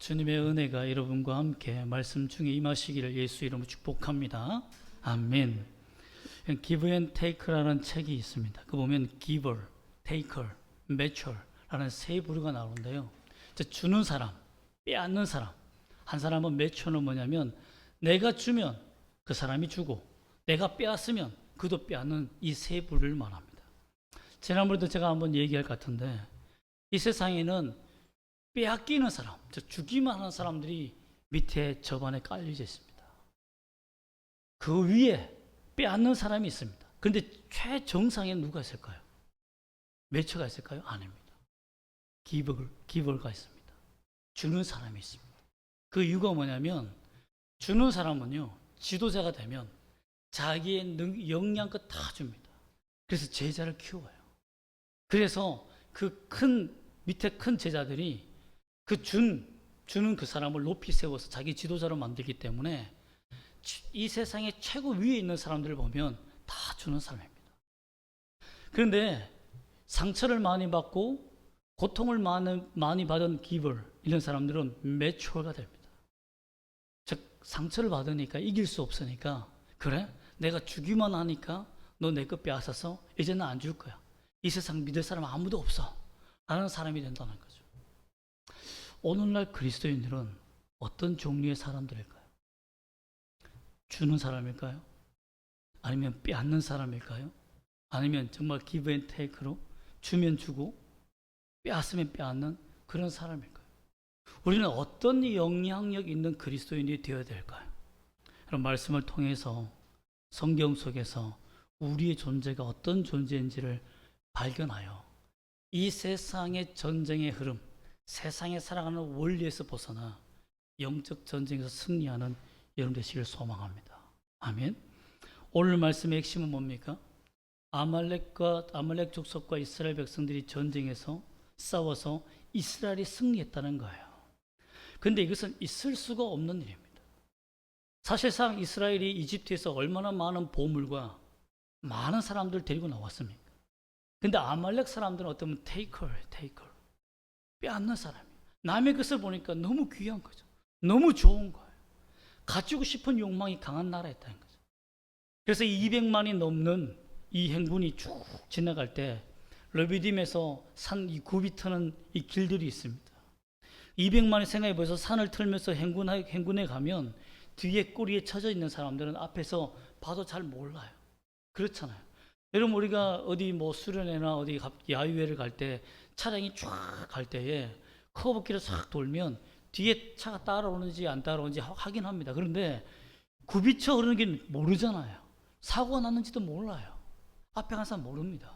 주님의 은혜가 여러분과 함께 말씀 중에 임하시기를 예수 이름으로 축복합니다. 아멘. Give and Take라는 책이 있습니다. 그 보면 Giver, Taker, Matcher라는 세 부류가 나오는데요. 주는 사람, 빼앗는 사람. 한 사람은 Matcher는 뭐냐면 내가 주면 그 사람이 주고 내가 빼앗으면 그도 빼앗는 이 세 부류를 말합니다. 지난번에도 제가 한번 얘기할 것 같은데 이 세상에는 빼앗기는 사람, 주기만 하는 사람들이 밑에 저반에 깔려져 있습니다. 그 위에 빼앗는 사람이 있습니다. 그런데 최정상에 누가 있을까요? 매처가 있을까요? 아닙니다. 기버가 있습니다. 주는 사람이 있습니다. 그 이유가 뭐냐면 주는 사람은요, 지도자가 되면 자기의 역량껏 다 줍니다. 그래서 제자를 키워요. 그래서 밑에 큰 제자들이 주는 그 사람을 높이 세워서 자기 지도자로 만들기 때문에 이 세상에 최고 위에 있는 사람들을 보면 다 주는 사람입니다. 그런데 상처를 많이 받고 고통을 많이 받은 기버 이런 사람들은 매초가 됩니다. 즉 상처를 받으니까 이길 수 없으니까 그래? 내가 주기만 하니까 너 내 것 빼앗아서 이제는 안 줄 거야. 이 세상 믿을 사람 아무도 없어 라는 사람이 된다는 거죠. 오늘날 그리스도인들은 어떤 종류의 사람들일까요? 주는 사람일까요? 아니면 빼앗는 사람일까요? 아니면 정말 give and take로 주면 주고 빼앗으면 빼앗는 그런 사람일까요? 우리는 어떤 영향력 있는 그리스도인이 되어야 될까요? 그런 말씀을 통해서 성경 속에서 우리의 존재가 어떤 존재인지를 발견하여 이 세상의 전쟁의 흐름, 세상에 살아가는 원리에서 벗어나 영적 전쟁에서 승리하는 여러분 되시길 소망합니다. 아멘. 오늘 말씀의 핵심은 뭡니까? 아말렉 족속과 이스라엘 백성들이 전쟁에서 싸워서 이스라엘이 승리했다는 거예요. 그런데 이것은 있을 수가 없는 일입니다. 사실상 이스라엘이 이집트에서 얼마나 많은 보물과 많은 사람들을 데리고 나왔습니까? 근데 아말렉 사람들은 어쩌면 테이커 빼앗는 사람이에요. 남의 것을 보니까 너무 귀한 거죠. 너무 좋은 거예요. 가지고 싶은 욕망이 강한 나라였다는 거죠. 그래서 200만이 넘는 이 행군이 쭉 지나갈 때 르비딤에서 산 이 굽이 트는 이 길들이 있습니다. 200만이 생각해 보셔서 산을 틀면서 행군에 가면 뒤에 꼬리에 쳐져 있는 사람들은 앞에서 봐도 잘 몰라요. 그렇잖아요. 여러분 우리가 어디 수련회나 어디 야유회를 갈 때 차량이 쫙 갈 때에 커브길을 싹 돌면 뒤에 차가 따라오는지 안 따라오는지 확인합니다. 그런데 굽이쳐 흐르는 길 모르잖아요. 사고가 났는지도 몰라요. 앞에 간 사람 모릅니다.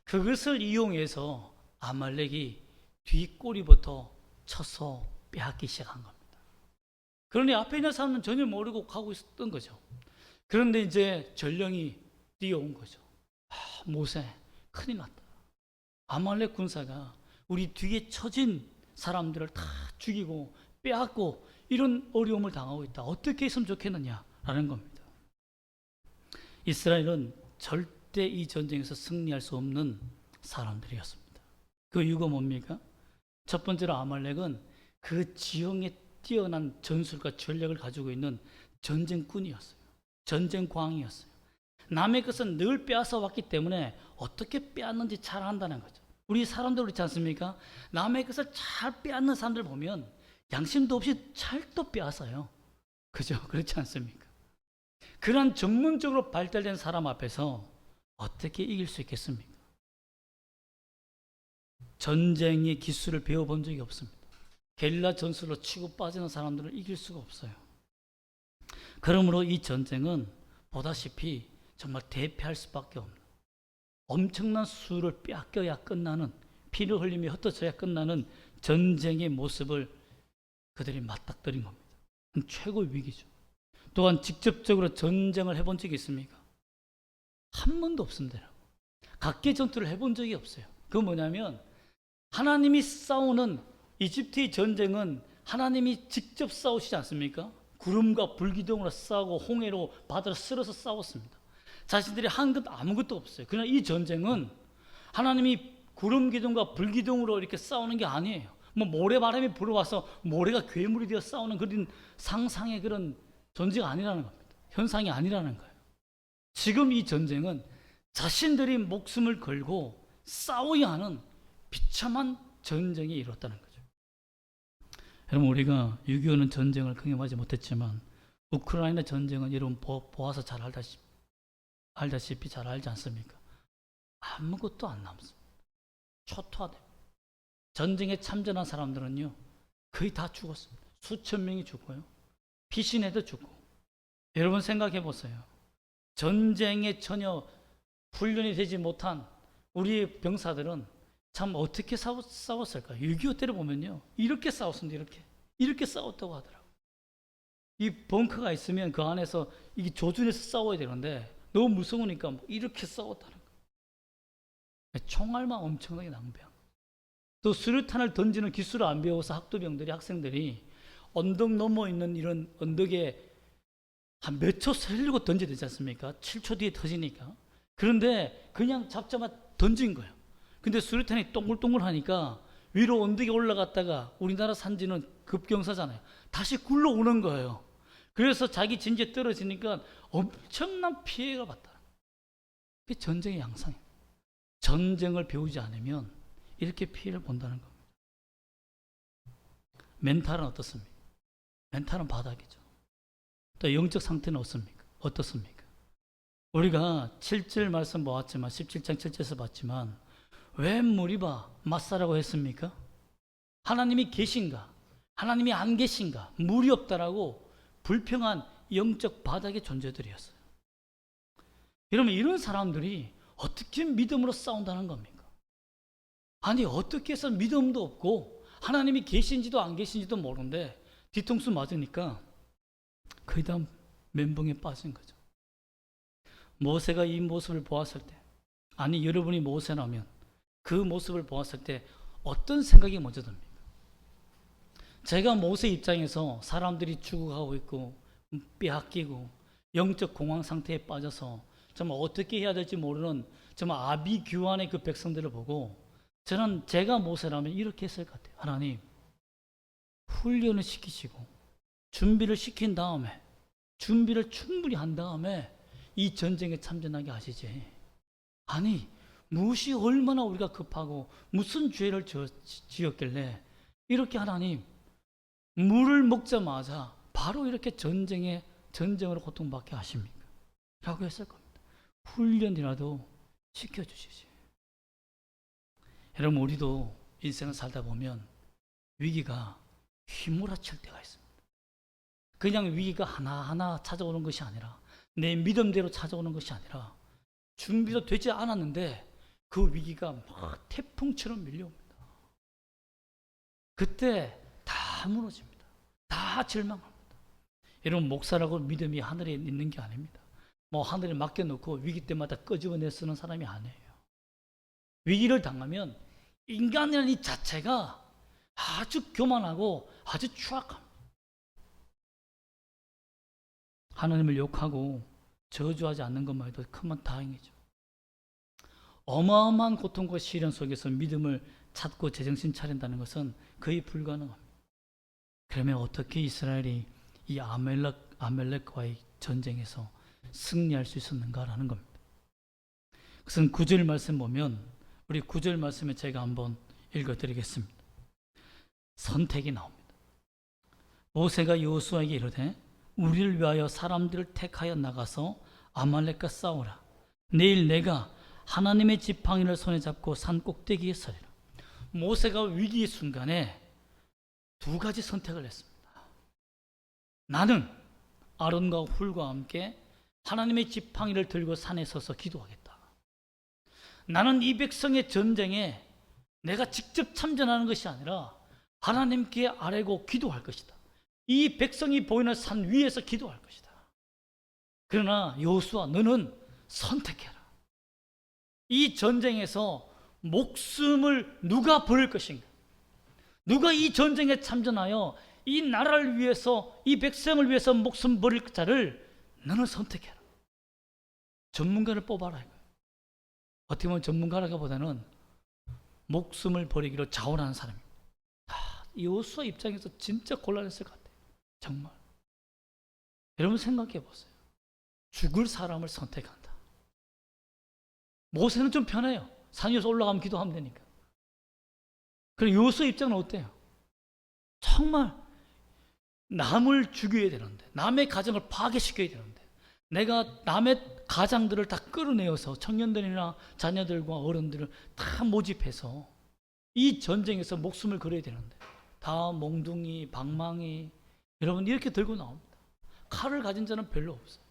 그것을 이용해서 아말렉이 뒷꼬리부터 쳐서 빼앗기 시작한 겁니다. 그러니 앞에 있는 사람은 전혀 모르고 가고 있었던 거죠. 그런데 이제 전령이 뛰어온 거죠. 모세 큰일 났다. 아말렉 군사가 우리 뒤에 처진 사람들을 다 죽이고 빼앗고 이런 어려움을 당하고 있다. 어떻게 했으면 좋겠느냐라는 겁니다. 이스라엘은 절대 이 전쟁에서 승리할 수 없는 사람들이었습니다. 그 이유가 뭡니까? 첫 번째로 아말렉은 그 지형에 뛰어난 전술과 전략을 가지고 있는 전쟁꾼이었어요. 전쟁광이었어요. 남의 것은 늘 빼앗아 왔기 때문에 어떻게 빼앗는지 잘 안다는 거죠. 우리 사람들 그렇지 않습니까? 남의 것을 잘 빼앗는 사람들 보면 양심도 없이 잘 또 빼앗아요. 그죠? 그렇지 않습니까? 그런 전문적으로 발달된 사람 앞에서 어떻게 이길 수 있겠습니까? 전쟁의 기술을 배워본 적이 없습니다. 게릴라 전술로 치고 빠지는 사람들을 이길 수가 없어요. 그러므로 이 전쟁은 보다시피 정말 대패할 수밖에 없는 엄청난 수를 빼앗겨야 끝나는, 피를 흘리며 흩어져야 끝나는 전쟁의 모습을 그들이 맞닥뜨린 겁니다. 최고의 위기죠. 또한 직접적으로 전쟁을 해본 적이 있습니까? 한 번도 없습니다. 각계 전투를 해본 적이 없어요. 그건 뭐냐면 하나님이 싸우는 이집트의 전쟁은 하나님이 직접 싸우시지 않습니까? 구름과 불기둥으로 싸우고 홍해로 바다를 쓸어서 싸웠습니다. 자신들이 한 것 아무것도 없어요. 그러나 이 전쟁은 하나님이 구름 기둥과 불 기둥으로 이렇게 싸우는 게 아니에요. 뭐 모래바람이 불어와서 모래가 괴물이 되어 싸우는 그런 상상의 그런 존재가 아니라는 겁니다. 현상이 아니라는 거예요. 지금 이 전쟁은 자신들이 목숨을 걸고 싸워야 하는 비참한 전쟁이 이뤘다는 거죠. 여러분, 우리가 6.25는 전쟁을 경험하지 못했지만 우크라이나 전쟁은 여러분 보아서 잘 알다시피 잘 알지 않습니까? 아무것도 안 남습니다. 초토화됩니다. 전쟁에 참전한 사람들은요 거의 다 죽었습니다. 수천 명이 죽고요, 피신해도 죽고. 여러분 생각해 보세요. 전쟁에 전혀 훈련이 되지 못한 우리 병사들은 참 어떻게 싸웠을까요? 6.25 때를 보면요 이렇게 싸웠습니다. 이렇게 싸웠다고 하더라고요. 이 벙커가 있으면 그 안에서 이게 조준해서 싸워야 되는데 너무 무서우니까 뭐 이렇게 싸웠다는 거예요. 총알만 엄청나게 낭비한. 또 수류탄을 던지는 기술을 안 배워서 학생들이 언덕 넘어 있는 이런 언덕에 한 몇 초 세려고 던져야 되지 않습니까? 7초 뒤에 터지니까. 그런데 그냥 잡자마자 던진 거예요. 근데 수류탄이 동글동글하니까 위로 언덕에 올라갔다가 우리나라 산지는 급경사잖아요. 다시 굴러오는 거예요. 그래서 자기 진지에 떨어지니까 엄청난 피해가 봤다. 그게 전쟁의 양상이에요. 전쟁을 배우지 않으면 이렇게 피해를 본다는 겁니다. 멘탈은 어떻습니까? 멘탈은 바닥이죠. 또 영적 상태는 어떻습니까? 우리가 7절 말씀 보았지만 17장 7절에서 봤지만 왜 무리바 맞사라고 했습니까? 하나님이 계신가? 하나님이 안 계신가? 물이 없다라고 불평한 영적 바닥의 존재들이었어요. 여러분, 이런 사람들이 어떻게 믿음으로 싸운다는 겁니까? 아니, 어떻게 해서 믿음도 없고 하나님이 계신지도 안 계신지도 모르는데 뒤통수 맞으니까 거의 다 멘붕에 빠진 거죠. 모세가 이 모습을 보았을 때, 아니 여러분이 모세라면 그 모습을 보았을 때 어떤 생각이 먼저 듭니까? 제가 모세 입장에서 사람들이 죽어가고 있고 빼앗기고 영적 공황 상태에 빠져서 정말 어떻게 해야 될지 모르는 정말 아비규환의 그 백성들을 보고 저는 제가 모세라면 이렇게 했을 것 같아요. 하나님, 훈련을 시키시고 준비를 시킨 다음에, 준비를 충분히 한 다음에 이 전쟁에 참전하게 하시지. 아니, 무엇이 얼마나 우리가 급하고 무슨 죄를 지었길래 이렇게 하나님 물을 먹자마자 바로 이렇게 전쟁으로 고통받게 하십니까? 라고 했을 겁니다. 훈련이라도 시켜주시지. 여러분, 우리도 인생을 살다 보면 위기가 휘몰아칠 때가 있습니다. 그냥 위기가 하나하나 찾아오는 것이 아니라 내 믿음대로 찾아오는 것이 아니라 준비도 되지 않았는데 그 위기가 막 태풍처럼 밀려옵니다. 그때 다 무너집니다. 다 절망합니다. 여러분, 목사라고 믿음이 하늘에 있는 게 아닙니다. 뭐 하늘에 맡겨놓고 위기 때마다 끄집어내 쓰는 사람이 아니에요. 위기를 당하면 인간이라는 이 자체가 아주 교만하고 아주 추악합니다. 하나님을 욕하고 저주하지 않는 것만 해도 크면 다행이죠. 어마어마한 고통과 시련 속에서 믿음을 찾고 제정신 차린다는 것은 거의 불가능합니다. 그러면 어떻게 이스라엘이 이 아멜렉과의 전쟁에서 승리할 수 있었는가라는 겁니다. 그것은 9절 말씀 보면, 우리 9절 말씀에 제가 한번 읽어드리겠습니다. 선택이 나옵니다. 모세가 여호수아에게 이르되 우리를 위하여 사람들을 택하여 나가서 아말렉과 싸우라. 내일 내가 하나님의 지팡이를 손에 잡고 산 꼭대기에 서리라. 모세가 위기의 순간에 두 가지 선택을 했습니다. 나는 아론과 훌과 함께 하나님의 지팡이를 들고 산에 서서 기도하겠다. 나는 이 백성의 전쟁에 내가 직접 참전하는 것이 아니라 하나님께 아뢰고 기도할 것이다. 이 백성이 보이는 산 위에서 기도할 것이다. 그러나 여호수아, 너는 선택해라. 이 전쟁에서 목숨을 누가 버릴 것인가? 누가 이 전쟁에 참전하여 이 나라를 위해서, 이 백성을 위해서 목숨 버릴 자를 너는 선택해라. 전문가를 뽑아라 이거예요. 어떻게 보면 전문가라기보다는 목숨을 버리기로 자원하는 사람입니다. 여호수아 입장에서 진짜 곤란했을 것 같아요. 정말. 여러분 생각해 보세요. 죽을 사람을 선택한다. 모세는 좀 편해요. 산 위에서 올라가면 기도하면 되니까. 그리고 여호수아 입장은 어때요? 정말 남을 죽여야 되는데, 남의 가정을 파괴시켜야 되는데, 내가 남의 가장들을 다 끌어내어서 청년들이나 자녀들과 어른들을 다 모집해서 이 전쟁에서 목숨을 걸어야 되는데, 다 몽둥이, 방망이, 여러분 이렇게 들고 나옵니다. 칼을 가진 자는 별로 없어요.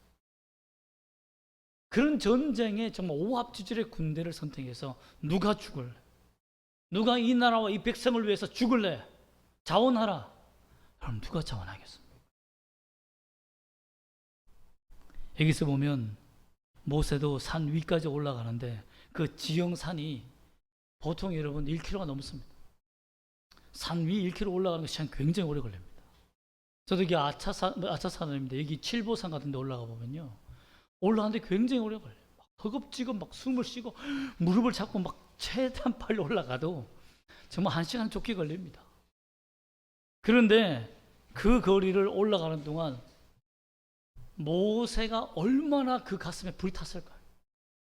그런 전쟁에 정말 오합지졸의 군대를 선택해서 누가 죽을래? 누가 이 나라와 이 백성을 위해서 죽을래? 자원하라. 그럼 누가 자원하겠습니까? 여기서 보면 모세도 산 위까지 올라가는데 그 지형산이 보통 여러분 1km가 넘습니다. 산 위 1km 올라가는 게 시간 굉장히 오래 걸립니다. 저도 이게 아차산입니다. 여기 칠보산 같은 데 올라가 보면요. 올라가는데 굉장히 오래 걸려요. 막 허겁지겁 막 숨을 쉬고 무릎을 잡고 막 최대한 빨리 올라가도 정말 1시간 쫓기 걸립니다. 그런데 그 거리를 올라가는 동안 모세가 얼마나 그 가슴에 불이 탔을까요?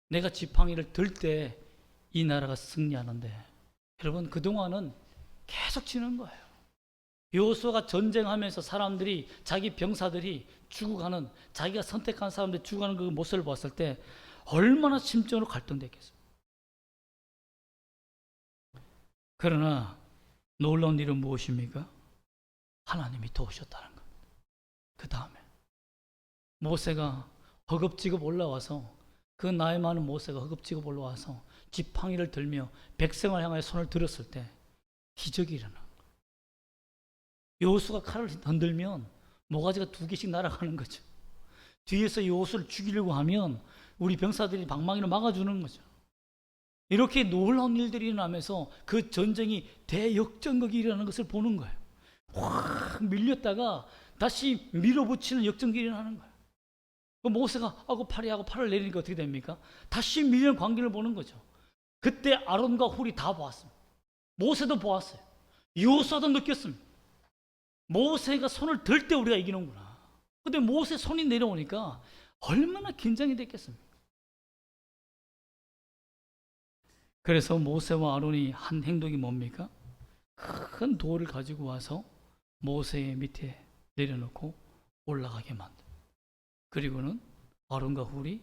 내가 지팡이를 들 때 이 나라가 승리하는데, 여러분 그동안은 계속 지는 거예요. 여호수아가 전쟁하면서 사람들이, 자기 병사들이 죽어가는, 자기가 선택한 사람들이 죽어가는 그 모습을 봤을 때 얼마나 심적으로 갈등됐겠어요. 그러나 놀라운 일은 무엇입니까? 하나님이 도우셨다는 겁니다. 그 다음에 모세가 허겁지겁 올라와서, 그 나이 많은 모세가 허겁지겁 올라와서 지팡이를 들며 백성을 향하여 손을 들었을 때 기적이 일어난 거예요. 여호수아가 칼을 흔들면 모가지가 2개씩 날아가는 거죠. 뒤에서 여호수아를 죽이려고 하면 우리 병사들이 방망이로 막아주는 거죠. 이렇게 놀라운 일들이 일어나면서 그 전쟁이 대역전극이 일어나는 것을 보는 거예요. 확 밀렸다가 다시 밀어붙이는 역전극이 일어나는 거예요. 모세가 하고 팔을 내리니까 어떻게 됩니까? 다시 밀리는 광경을 보는 거죠. 그때 아론과 훌이 다 보았습니다. 모세도 보았어요. 여호수아도 느꼈습니다. 모세가 손을 들 때 우리가 이기는구나. 근데 모세 손이 내려오니까 얼마나 긴장이 됐겠습니까? 그래서 모세와 아론이 한 행동이 뭡니까? 큰 돌을 가지고 와서 모세의 밑에 내려놓고 올라가게 만듭니다. 그리고는 아론과 훌이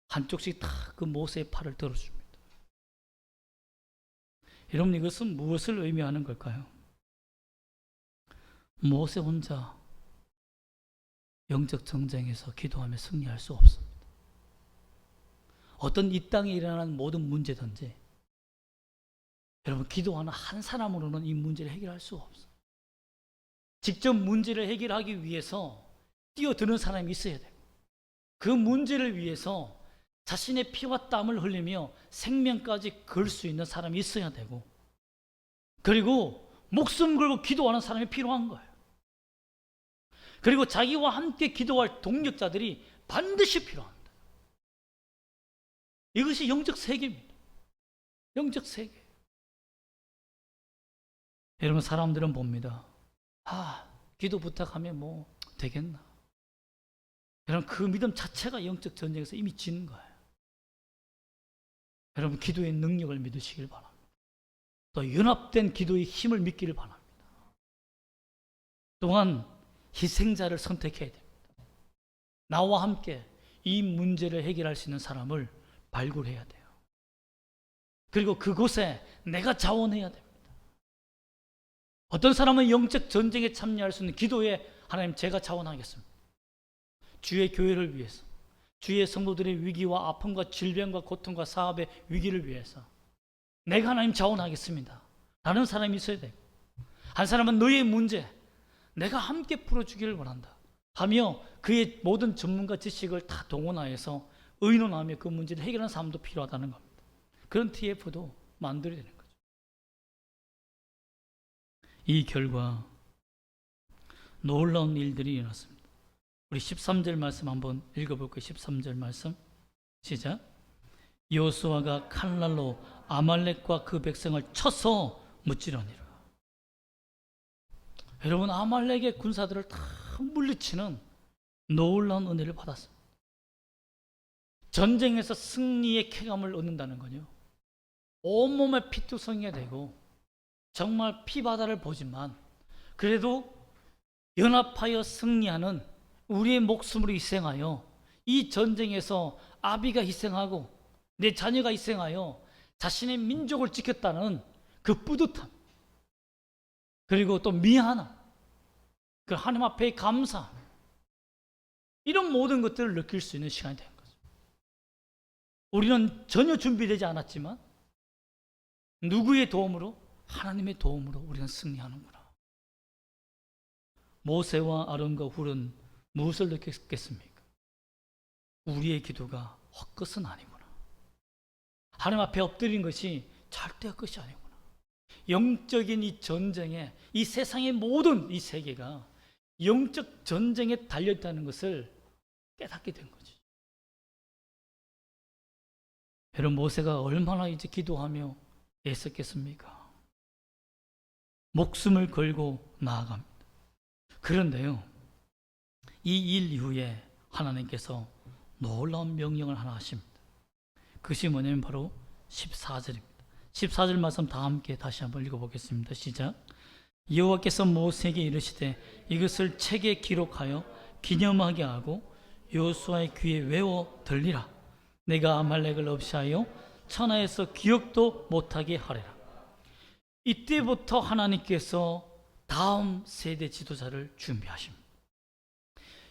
한쪽씩 다 그 모세의 팔을 들어줍니다. 여러분 이것은 무엇을 의미하는 걸까요? 모세 혼자 영적 전쟁에서 기도하며 승리할 수 없습니다. 어떤 이 땅에 일어나는 모든 문제든지 여러분 기도하는 한 사람으로는 이 문제를 해결할 수 없어요. 직접 문제를 해결하기 위해서 뛰어드는 사람이 있어야 돼요. 그 문제를 위해서 자신의 피와 땀을 흘리며 생명까지 걸 수 있는 사람이 있어야 되고, 그리고 목숨 걸고 기도하는 사람이 필요한 거예요. 그리고 자기와 함께 기도할 동력자들이 반드시 필요합니다. 이것이 영적 세계입니다. 영적 세계. 여러분 사람들은 봅니다. 기도 부탁하면 뭐 되겠나. 여러분 그 믿음 자체가 영적 전쟁에서 이미 지는 거예요. 여러분 기도의 능력을 믿으시길 바랍니다. 또 연합된 기도의 힘을 믿기를 바랍니다. 또한 희생자를 선택해야 됩니다. 나와 함께 이 문제를 해결할 수 있는 사람을 발굴해야 돼요. 그리고 그곳에 내가 자원해야 됩니다. 어떤 사람은 영적 전쟁에 참여할 수 있는 기도에 하나님 제가 자원하겠습니다. 주의 교회를 위해서, 주의 성도들의 위기와 아픔과 질병과 고통과 사업의 위기를 위해서 내가 하나님 자원하겠습니다 라는 사람이 있어야 되고, 한 사람은 너의 문제 내가 함께 풀어주기를 원한다 하며 그의 모든 전문가 지식을 다 동원하여서 의논하며 그 문제를 해결하는 사람도 필요하다는 겁니다. 그런 TF도 만들어야 되는 거죠. 이 결과 놀라운 일들이 일어났습니다. 우리 13절 말씀 한번 읽어볼까요? 13절 말씀 시작. 여호수아가 칼날로 아말렉과 그 백성을 쳐서 무찌르니라. 여러분, 아말렉의 군사들을 다 물리치는 놀라운 은혜를 받았습니다. 전쟁에서 승리의 쾌감을 얻는다는 거요. 온몸에 피투성이가 되고 정말 피바다를 보지만 그래도 연합하여 승리하는 우리의 목숨을 희생하여 이 전쟁에서 아비가 희생하고 내 자녀가 희생하여 자신의 민족을 지켰다는 그 뿌듯함, 그리고 또 미안함, 그 하나님 앞에 감사, 이런 모든 것들을 느낄 수 있는 시간이 된 거죠. 우리는 전혀 준비되지 않았지만 누구의 도움으로? 하나님의 도움으로 우리는 승리하는구나. 모세와 아론과 훌은 무엇을 느꼈겠습니까? 우리의 기도가 헛것은 아니구나. 하나님 앞에 엎드린 것이 절대 헛것이 아니구나. 영적인 이 전쟁에, 이 세상의 모든 이 세계가 영적 전쟁에 달려있다는 것을 깨닫게 된 거지. 여러분, 모세가 얼마나 이제 기도하며 애썼겠습니까? 목숨을 걸고 나아갑니다. 그런데요, 이 일 이후에 하나님께서 놀라운 명령을 하나 하십니다. 그것이 뭐냐면 바로 14절입니다. 14절 말씀 다 함께 다시 한번 읽어보겠습니다. 시작. 여호와께서 모세에게 이르시되 이것을 책에 기록하여 기념하게 하고 여호수아의 귀에 외워 들리라. 내가 아말렉을 없이하여 천하에서 기억도 못하게 하리라. 이때부터 하나님께서 다음 세대 지도자를 준비하십니다.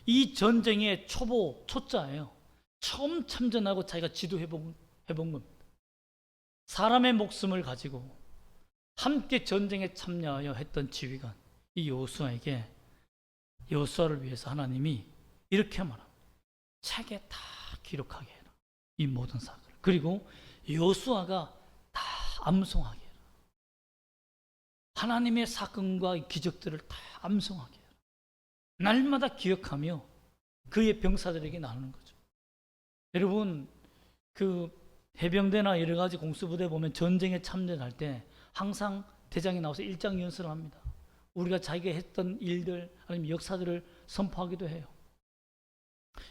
이 전쟁의 초자예요. 처음 참전하고 자기가 지도해본 겁니다. 사람의 목숨을 가지고 함께 전쟁에 참여하여 했던 지휘관 이 여호수아에게, 여호수아를 위해서 하나님이 이렇게 말합니다. 책에 다 기록하게 해라, 이 모든 사건을. 그리고 여호수아가 다 암송하게 해라. 하나님의 사건과 기적들을 다 암송하게 해라. 날마다 기억하며 그의 병사들에게 나누는 거죠. 여러분, 그 해병대나 여러 가지 공수부대 보면 전쟁에 참전할 때 항상 대장이 나와서 일장 연설을 합니다. 우리가 자기가 했던 일들 아니면 역사들을 선포하기도 해요.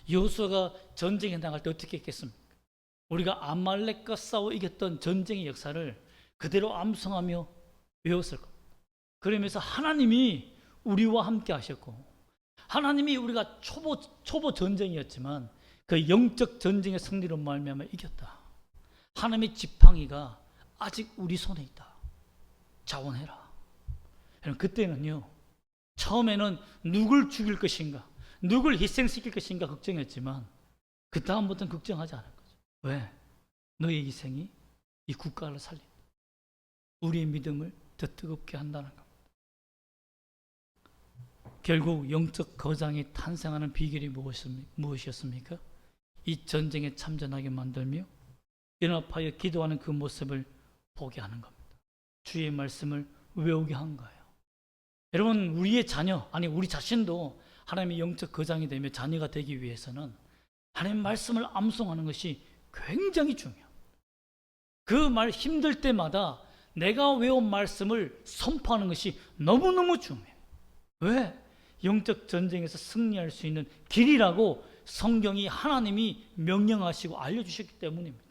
여호수아가 전쟁에 나갈 때 어떻게 했겠습니까? 우리가 아말렉과 싸워 이겼던 전쟁의 역사를 그대로 암송하며 외웠을 겁니다. 그러면서 하나님이 우리와 함께 하셨고, 하나님이 우리가 초보 전쟁이었지만 그 영적 전쟁의 승리로 말미암아 이겼다. 하나님의 지팡이가 아직 우리 손에 있다. 자원해라. 그때는요, 처음에는 누굴 죽일 것인가, 누굴 희생시킬 것인가 걱정했지만 그 다음부터는 걱정하지 않을 거죠. 왜? 너의 희생이 이 국가를 살린다. 우리의 믿음을 더 뜨겁게 한다는 겁니다. 결국 영적 거장이 탄생하는 비결이 무엇이었습니까? 이 전쟁에 참전하게 만들며 연합하여 기도하는 그 모습을 보게 하는 겁니다. 주의 말씀을 외우게 한 거예요. 여러분, 우리의 자녀, 아니 우리 자신도 하나님의 영적 거장이 되며 자녀가 되기 위해서는 하나님의 말씀을 암송하는 것이 굉장히 중요해요. 그 말 힘들 때마다 내가 외운 말씀을 선포하는 것이 너무너무 중요해요. 왜? 영적 전쟁에서 승리할 수 있는 길이라고 성경이 하나님이 명령하시고 알려주셨기 때문입니다.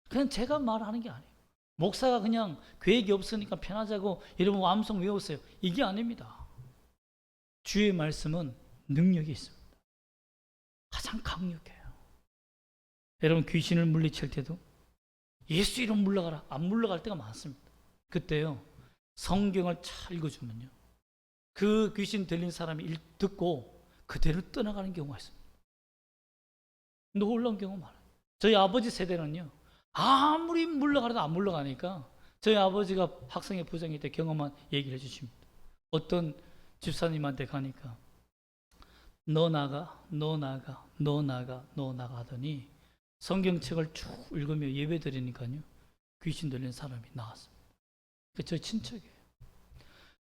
그냥 제가 말하는 게 아니에요. 목사가 그냥 계획이 없으니까 편하자고 여러분 암송 외우세요. 이게 아닙니다. 주의 말씀은 능력이 있습니다. 가장 강력해요. 여러분, 귀신을 물리칠 때도 예수 이름 물러가라, 안 물러갈 때가 많습니다. 그때요, 성경을 잘 읽어주면요, 그 귀신 들린 사람이 듣고 그대로 떠나가는 경우가 있습니다. 놀라운 경우 많아요. 저희 아버지 세대는요, 아무리 물러가라도 안 물러가니까 저희 아버지가 학생회 부장일 때 경험한 얘기를 해주십니다. 어떤 집사님한테 가니까 너 나가 하더니 성경책을 쭉 읽으며 예배 드리니까요, 귀신 들린 사람이 나왔습니다. 저 친척이에요.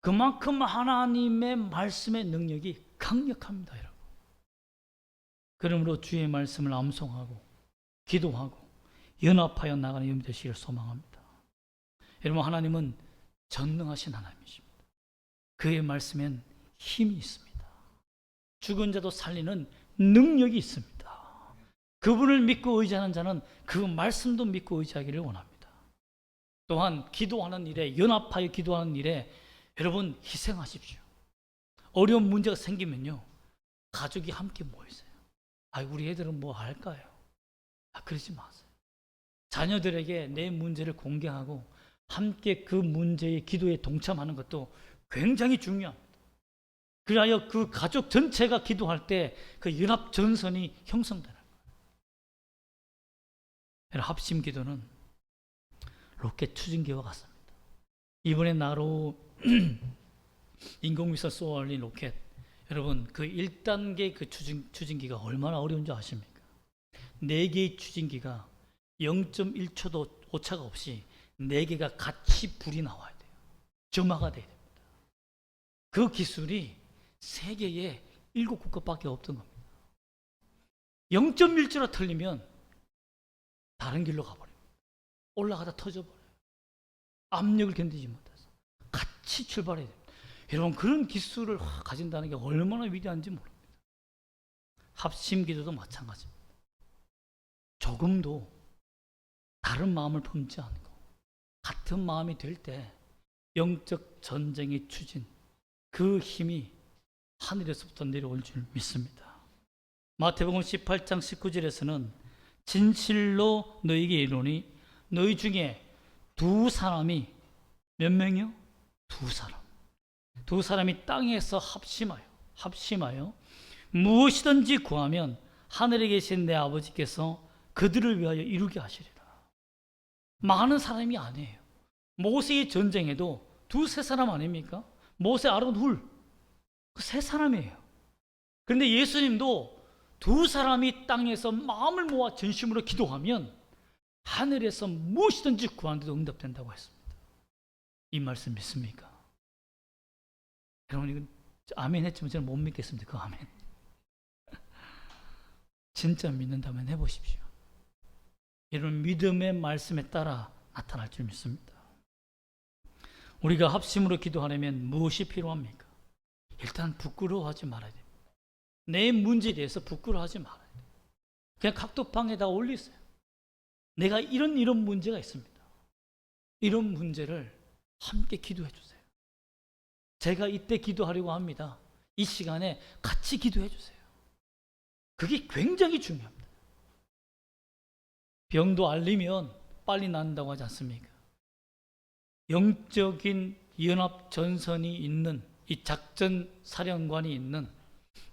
그만큼 하나님의 말씀의 능력이 강력합니다, 여러분. 그러므로 주의 말씀을 암송하고 기도하고 연합하여 나가는 여러분 되시기를 소망합니다. 여러분, 하나님은 전능하신 하나님이십니다. 그의 말씀엔 힘이 있습니다. 죽은 자도 살리는 능력이 있습니다. 그분을 믿고 의지하는 자는 그 말씀도 믿고 의지하기를 원합니다. 또한 기도하는 일에, 연합하여 기도하는 일에 여러분 희생하십시오. 어려운 문제가 생기면요, 가족이 함께 모이세요. 우리 애들은 뭐 할까요? 그러지 마세요. 자녀들에게 내 문제를 공개하고 함께 그 문제의 기도에 동참하는 것도 굉장히 중요합니다. 그리하여 그 가족 전체가 기도할 때 그 연합 전선이 형성되는 거예요. 합심 기도는 로켓 추진기와 같습니다. 이번에 나로 인공위성 쏘아올린 로켓, 여러분 그 1단계 그 추진기가 얼마나 어려운 줄 아십니까? 4개의 추진기가 0.1초도 오차가 없이 4개가 같이 불이 나와야 돼요. 점화가 돼야 됩니다. 그 기술이 세계에 7국가밖에 없던 겁니다. 0.1초라 틀리면 다른 길로 가버립니다. 올라가다 터져버려요. 압력을 견디지 못해서 같이 출발해야 됩니다. 여러분 그런 기술을 가진다는 게 얼마나 위대한지 모릅니다. 합심기도도 마찬가지입니다. 조금도 다른 마음을 품지 않고 같은 마음이 될 때 영적 전쟁의 추진, 그 힘이 하늘에서부터 내려올 줄 믿습니다. 마태복음 18장 19절에서는 진실로 너희에게 이르노니 너희 중에 2사람이 몇 명이요? 2사람. 2사람이 땅에서 합심하여 무엇이든지 구하면 하늘에 계신 내 아버지께서 그들을 위하여 이루게 하시리라. 많은 사람이 아니에요. 모세의 전쟁에도 2-3사람 아닙니까? 모세, 아론, 훌, 그 3사람이에요. 그런데 예수님도 2사람이 땅에서 마음을 모아 전심으로 기도하면 하늘에서 무엇이든지 구하는데도 응답된다고 했습니다. 이 말씀 믿습니까? 여러분 이건 아멘 했지만 저는 못 믿겠습니다. 그 아멘. 진짜 믿는다면 해보십시오. 이런 믿음의 말씀에 따라 나타날 줄 믿습니다. 우리가 합심으로 기도하려면 무엇이 필요합니까? 일단 부끄러워하지 말아야 됩니다. 내 문제에 대해서 부끄러워하지 말아야 돼요. 그냥 각도방에다 올리세요. 내가 이런 문제가 있습니다. 이런 문제를 함께 기도해 주세요. 제가 이때 기도하려고 합니다. 이 시간에 같이 기도해 주세요. 그게 굉장히 중요합니다. 병도 알리면 빨리 낫는다고 하지 않습니까? 영적인 연합 전선이 있는 이 작전 사령관이 있는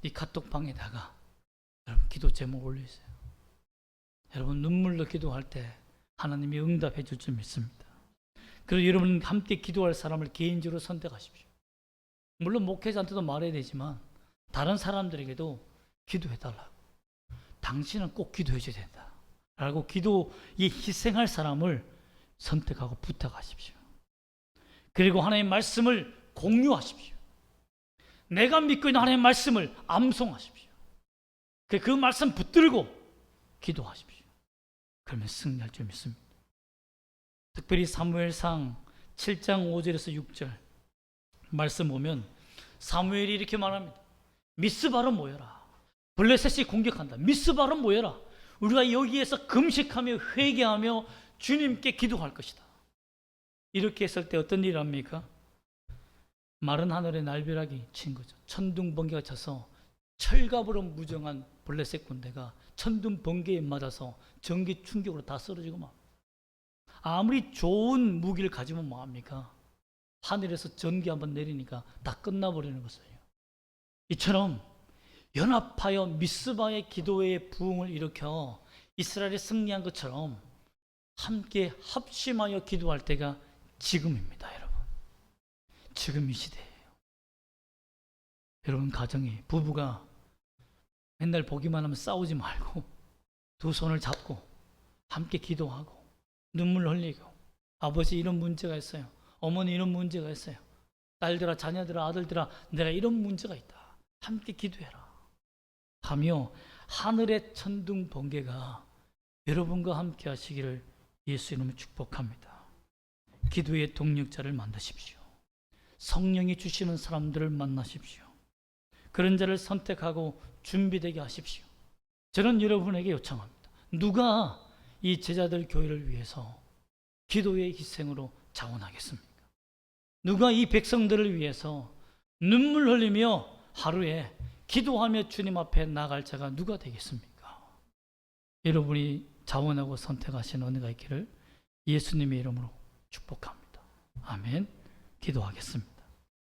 이 카톡방에다가 여러분 기도 제목 올리세요. 여러분 눈물로 기도할 때 하나님이 응답해 줄 줄 믿습니다. 그리고 여러분 함께 기도할 사람을 개인적으로 선택하십시오. 물론 목회자한테도 말해야 되지만 다른 사람들에게도 기도해달라고. 당신은 꼭 기도해 줘야 된다 라고 기도에 희생할 사람을 선택하고 부탁하십시오. 그리고 하나님의 말씀을 공유하십시오. 내가 믿고 있는 하나님의 말씀을 암송하십시오. 그 말씀 붙들고 기도하십시오. 그러면 승리할 줄 믿습니다. 특별히 사무엘상 7장 5절에서 6절 말씀 보면 사무엘이 이렇게 말합니다. 미스바로 모여라. 블레셋이 공격한다. 미스바로 모여라. 우리가 여기에서 금식하며 회개하며 주님께 기도할 것이다. 이렇게 했을 때 어떤 일이 합니까? 마른 하늘에 날벼락이 친 거죠. 천둥번개가 쳐서 철갑으로 무정한 블레셋 군대가 천둥번개에 맞아서 전기 충격으로 다 쓰러지고 막. 아무리 좋은 무기를 가지면 뭐합니까? 하늘에서 전기 한번 내리니까 다 끝나버리는 것이에요. 이처럼 연합하여 미스바의 기도의 부흥을 일으켜 이스라엘이 승리한 것처럼 함께 합심하여 기도할 때가 지금입니다, 여러분. 지금 이 시대예요. 여러분 가정에 부부가 맨날 보기만 하면 싸우지 말고 두 손을 잡고 함께 기도하고 눈물 흘리고 아버지 이런 문제가 있어요. 어머니 이런 문제가 있어요. 딸들아 자녀들아 아들들아 내가 이런 문제가 있다. 함께 기도해라 하며 하늘의 천둥 번개가 여러분과 함께 하시기를 예수 이름으로 축복합니다. 기도의 동력자를 만드십시오. 성령이 주시는 사람들을 만나십시오. 그런 자를 선택하고 준비되게 하십시오. 저는 여러분에게 요청합니다. 누가 이 제자들 교회를 위해서 기도의 희생으로 자원하겠습니까? 누가 이 백성들을 위해서 눈물 흘리며 하루에 기도하며 주님 앞에 나갈 자가 누가 되겠습니까? 여러분이 자원하고 선택하신 은혜가 있기를 예수님의 이름으로 축복합니다. 아멘. 기도하겠습니다.